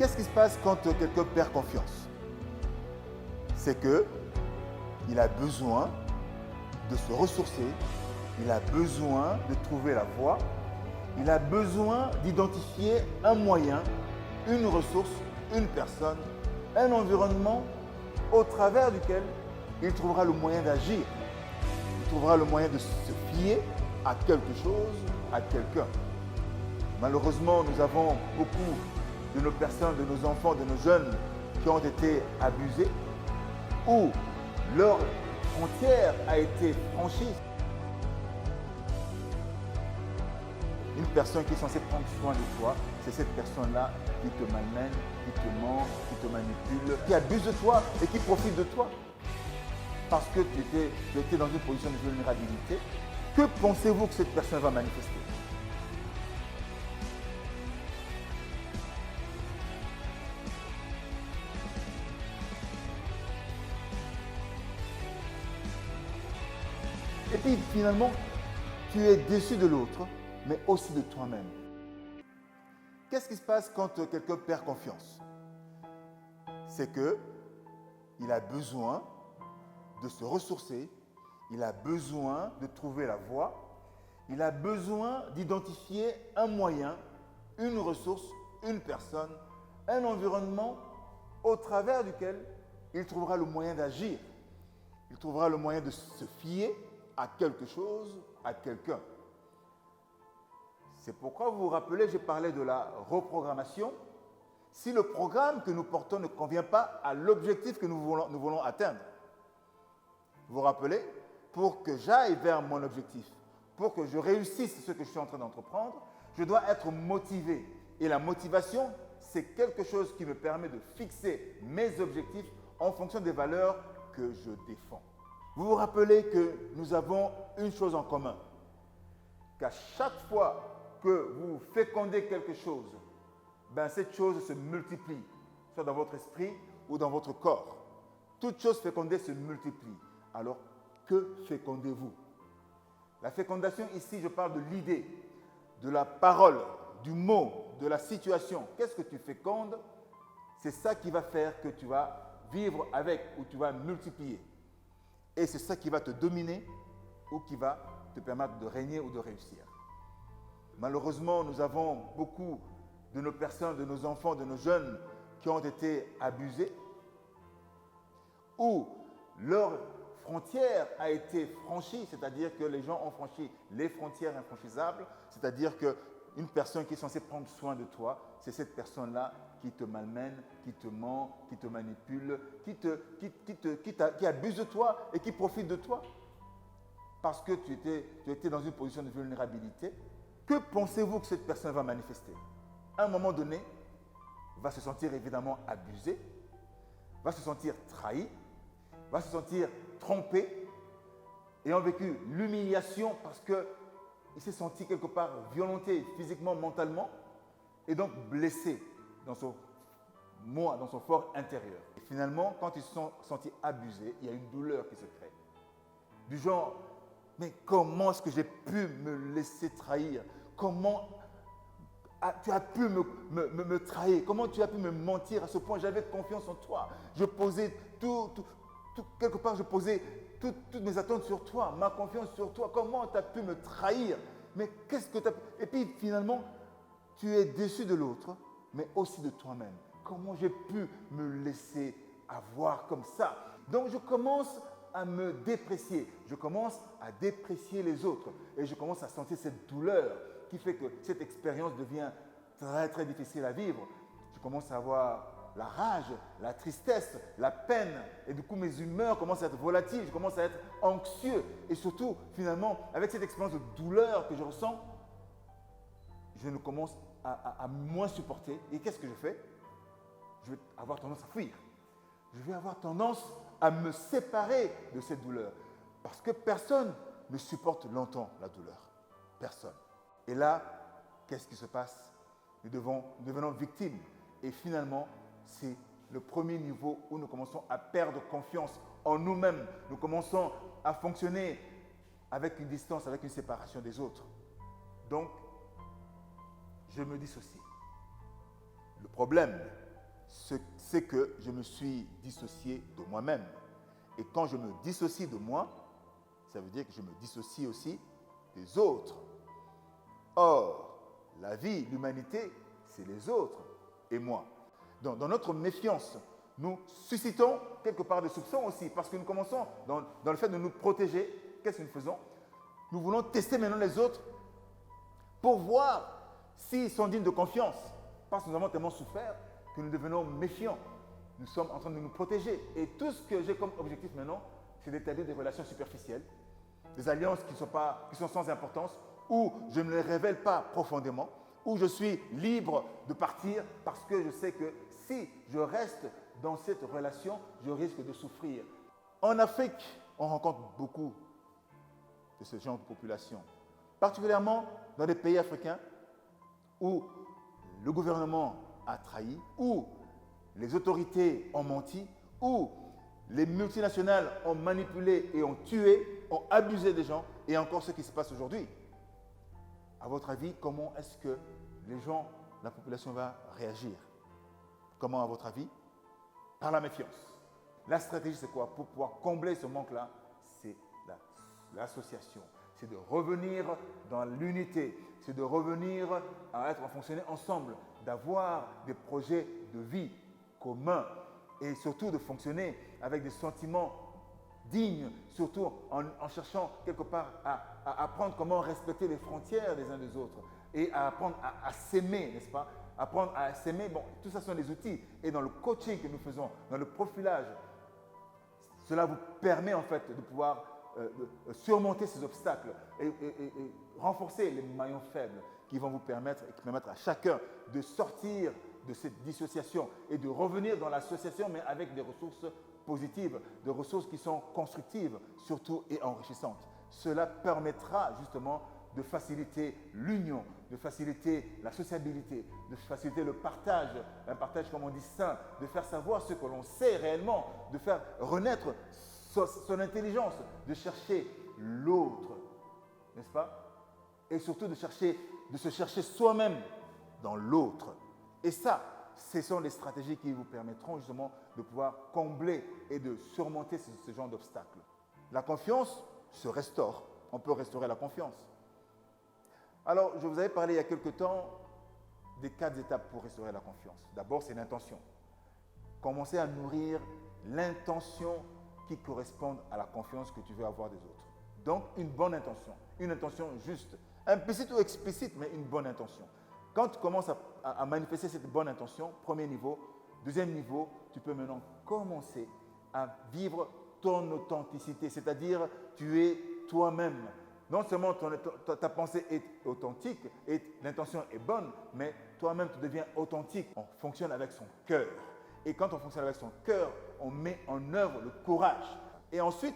Qu'est-ce qui se passe quand quelqu'un perd confiance? C'est qu'il a besoin de se ressourcer, il a besoin de trouver la voie, il a besoin d'identifier un moyen, une ressource, une personne, un environnement au travers duquel il trouvera le moyen d'agir. Il trouvera le moyen de se fier à quelque chose, à quelqu'un. Malheureusement, nous avons beaucoup de nos personnes, de nos enfants, de nos jeunes qui ont été abusés, où leur frontière a été franchie. Une personne qui est censée prendre soin de toi, c'est cette personne-là qui te malmène, qui te ment, qui te manipule, qui abuse de toi et qui profite de toi. Parce que tu étais dans une position de vulnérabilité. Que pensez-vous que cette personne va manifester? Et puis finalement, tu es déçu de l'autre, mais aussi de toi-même. Qu'est-ce qui se passe quand quelqu'un perd confiance? C'est qu'il a besoin de se ressourcer, il a besoin de trouver la voie, il a besoin d'identifier un moyen, une ressource, une personne, un environnement au travers duquel il trouvera le moyen d'agir. Il trouvera le moyen de se fier à quelque chose, à quelqu'un. C'est pourquoi vous vous rappelez, j'ai parlé de la reprogrammation. Si le programme que nous portons ne convient pas à l'objectif que nous voulons atteindre, vous vous rappelez, pour que j'aille vers mon objectif, pour que je réussisse ce que je suis en train d'entreprendre, je dois être motivé. Et la motivation, c'est quelque chose qui me permet de fixer mes objectifs en fonction des valeurs que je défends. Vous vous rappelez que nous avons une chose en commun, qu'à chaque fois que vous fécondez quelque chose, cette chose se multiplie, soit dans votre esprit ou dans votre corps. Toute chose fécondée se multiplie. Alors, que fécondez-vous? La fécondation, ici, je parle de l'idée, de la parole, du mot, de la situation. Qu'est-ce que tu fécondes? C'est ça qui va faire que tu vas vivre avec ou tu vas multiplier. Et c'est ça qui va te dominer ou qui va te permettre de régner ou de réussir. Malheureusement, nous avons beaucoup de nos personnes, de nos enfants, de nos jeunes qui ont été abusés, où leur frontière a été franchie, c'est-à-dire que les gens ont franchi les frontières infranchissables, c'est-à-dire qu'une personne qui est censée prendre soin de toi, c'est cette personne-là qui te malmène, qui te ment, qui te manipule, qui abuse de toi et qui profite de toi. Parce que tu étais dans une position de vulnérabilité. Que pensez-vous que cette personne va manifester? À un moment donné, va se sentir évidemment abusé, va se sentir trahi, va se sentir trompé, ayant vécu l'humiliation parce qu'il s'est senti quelque part violenté physiquement, mentalement, et donc blessé dans son fort intérieur. Et finalement, quand ils se sont sentis abusés, il y a une douleur qui se crée. Du genre, mais comment est-ce que j'ai pu me laisser trahir? Comment tu as pu me trahir? Comment tu as pu me mentir à ce point? J'avais confiance en toi. Je posais quelque part, je posais toutes mes attentes sur toi, ma confiance sur toi. Comment tu as pu me trahir? Mais qu'est-ce que tu as... Et puis finalement, tu es déçu de l'autre, mais aussi de toi-même. Comment j'ai pu me laisser avoir comme ça? Donc je commence à me déprécier. Je commence à déprécier les autres. Et je commence à sentir cette douleur qui fait que cette expérience devient très très difficile à vivre. Je commence à avoir la rage, la tristesse, la peine. Et du coup, mes humeurs commencent à être volatiles. Je commence à être anxieux. Et surtout, finalement, avec cette expérience de douleur que je ressens, je ne commence à moins supporter. Et qu'est-ce que je fais? Je vais avoir tendance à fuir. Je vais avoir tendance à me séparer de cette douleur. Parce que personne ne supporte longtemps la douleur. Personne. Et là, qu'est-ce qui se passe? Nous devenons victimes. Et finalement, c'est le premier niveau où nous commençons à perdre confiance en nous-mêmes. Nous commençons à fonctionner avec une distance, avec une séparation des autres. Donc, je me dissocie. Le problème, c'est que je me suis dissocié de moi-même. Et quand je me dissocie de moi, ça veut dire que je me dissocie aussi des autres. Or, la vie, l'humanité, c'est les autres et moi. Donc, dans notre méfiance, nous suscitons quelque part des soupçons aussi, parce que nous commençons dans le fait de nous protéger. Qu'est-ce que nous faisons? Nous voulons tester maintenant les autres pour voir s'ils sont dignes de confiance, parce que nous avons tellement souffert que nous devenons méfiants. Nous sommes en train de nous protéger. Et tout ce que j'ai comme objectif maintenant, c'est d'établir des relations superficielles, des alliances qui sont sans importance, où je ne les révèle pas profondément, où je suis libre de partir parce que je sais que si je reste dans cette relation, je risque de souffrir. En Afrique, on rencontre beaucoup de ce genre de population, particulièrement dans des pays africains où le gouvernement a trahi, où les autorités ont menti, où les multinationales ont manipulé et ont tué, ont abusé des gens, et encore ce qui se passe aujourd'hui. À votre avis, comment est-ce que les gens, la population va réagir? Comment, à votre avis? Par la méfiance. La stratégie, c'est quoi? Pour pouvoir combler ce manque-là, c'est l'association. C'est de revenir dans l'unité. C'est de revenir à fonctionner ensemble, d'avoir des projets de vie communs et surtout de fonctionner avec des sentiments dignes, surtout en cherchant quelque part à apprendre comment respecter les frontières des uns des autres et à apprendre à s'aimer, n'est-ce pas? Apprendre à s'aimer, bon, tout ça sont des outils. Et dans le coaching que nous faisons, dans le profilage, cela vous permet en fait de pouvoir surmonter ces obstacles et renforcer les maillons faibles qui vont vous permettre à chacun de sortir de cette dissociation et de revenir dans l'association, mais avec des ressources positives, des ressources qui sont constructives surtout et enrichissantes. Cela permettra justement de faciliter l'union, de faciliter la sociabilité, de faciliter le partage, un partage comme on dit sain, de faire savoir ce que l'on sait réellement, de faire renaître son intelligence, de chercher l'autre, n'est-ce pas? Et surtout de se chercher soi-même dans l'autre. Et ça, ce sont les stratégies qui vous permettront justement de pouvoir combler et de surmonter ce genre d'obstacles. La confiance se restaure. On peut restaurer la confiance. Alors, je vous avais parlé il y a quelque temps des 4 étapes pour restaurer la confiance. D'abord, c'est l'intention. Commencer à nourrir l'intention qui correspond à la confiance que tu veux avoir des autres. Donc, une bonne intention, une intention juste, implicite ou explicite, mais une bonne intention. Quand tu commences à manifester cette bonne intention, premier niveau, deuxième niveau, tu peux maintenant commencer à vivre ton authenticité, c'est-à-dire tu es toi-même. Non seulement ta pensée est authentique et l'intention est bonne, mais toi-même tu deviens authentique. On fonctionne avec son cœur. Et quand on fonctionne avec son cœur, on met en œuvre le courage. Et ensuite,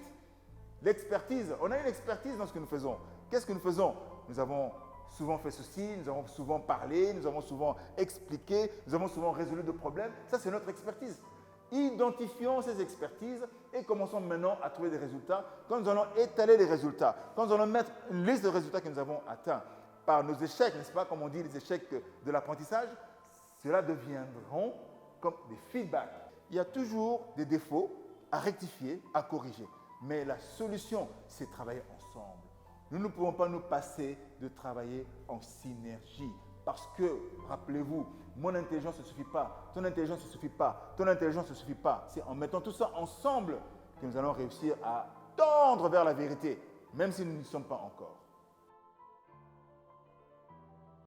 l'expertise. On a une expertise dans ce que nous faisons. Qu'est-ce que nous faisons? Nous avons souvent fait ceci, nous avons souvent parlé, nous avons souvent expliqué, nous avons souvent résolu de problèmes. Ça, c'est notre expertise. Identifions ces expertises et commençons maintenant à trouver des résultats. Quand nous allons étaler les résultats, quand nous allons mettre une liste de résultats que nous avons atteints par nos échecs, n'est-ce pas, comme on dit, les échecs de l'apprentissage, cela deviendront comme des feedbacks. Il y a toujours des défauts à rectifier, à corriger. Mais la solution, c'est travailler ensemble. Nous ne pouvons pas nous passer de travailler en synergie. Parce que, rappelez-vous, mon intelligence ne suffit pas, ton intelligence ne suffit pas, ton intelligence ne suffit pas. C'est en mettant tout ça ensemble que nous allons réussir à tendre vers la vérité, même si nous n'y sommes pas encore.